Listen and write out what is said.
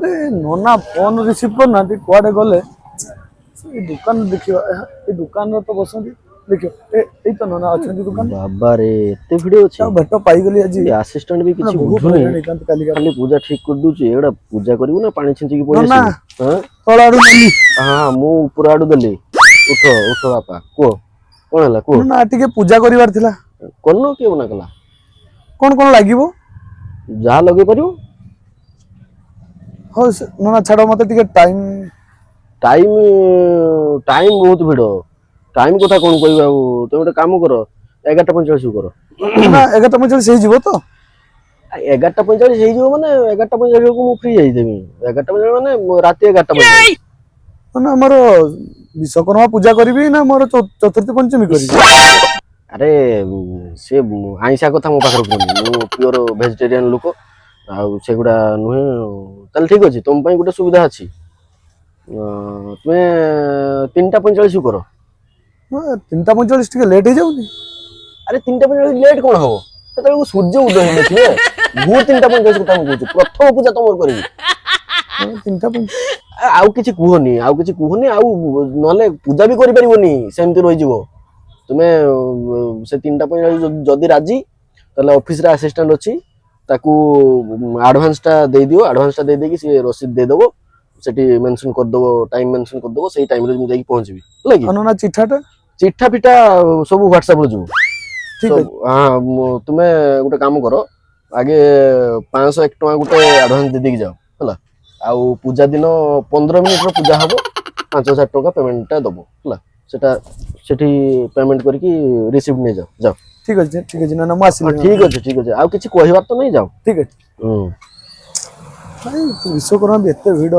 नोना phone receive करना कुआडे गले दुकान देखियो ए दुकान रे तो बसंती देखियो ए तो नोना अछंती दुकान बाबा रे एते भिडियो अछि भेट पाई गली आज असिस्टेंट भी किछि बुझुनी खाली पूजा ठीक कर दूची एडा पूजा करिवो ना पानी छिंची की पड़ी नोना हां तोलाडू नली हां मु पूरा आडू दली उठो उठो बापा को कोन हला को ना टिके पूजा करिवार थिला कोन के बना कला कोन कोन लागिवो जा लगे परियो हो नोना छाड़ो मते टिके टाइम टाइम टाइम बहुत भिड़ टाइम कथा कौन कह तुम गोटे कम कर 11:45 कर ना 11:45 सही जीवो तो 11:45 हो माने 11:45 को मु फ्री जाइदेमी 11:45 माने रात 11:45 ना हमर विश्वकर्मा पूजा करबी ना मोर चतुर्थी पंचमी करबी अरे से आइसा कथा मो पाखर कोनी मु प्योर वेजिटेरियन लोक आ सेगुडा नुहे चल ठीक अछि तुम पई गोटे सुविधा अछि तुम्हें 3:45 कर 3:45 टिके लेट हो जाउनी अरे 3:45 लेट कोन हो तते सूर्य उदय हेले थिए भू 3:45 कथा मु कहू प्रथम पूजा तमर करबी 3:45 आउ किछि कुहनी आउ नले पूजा भी करि परिबोनी सेमति रहि जिवो तुमे से 3:45 जदी राजी तले ऑफिस रे असिस्टेंट अछि ताकू एडवांस टा दे दियो एडवांस टा दे देकी से रसीद दे देबो सेठी मेंशन कर दबो टाइम मेंशन कर दबो सेही टाइम रे मु जाई पहुंचबी लागी अनुना चिट्ठा पिटा सब WhatsApp रे जो ठीक है हां तुमे गोटे काम करो आगे 501 टका गोटे एडवांस दे देकी जाओ हला आउ पूजा दिन 15 मिनिट रो पूजा हबो 5000 टका पेमेंट टा दबो हला सेटा सेठी पेमेंट करके रिसीव नै जाओ जाओ ठीक है ना हम आसी ठीक है आउ किछि कहबार तो नै जाओ ठीक है भाई विश्वकर्मा भी एते भिड़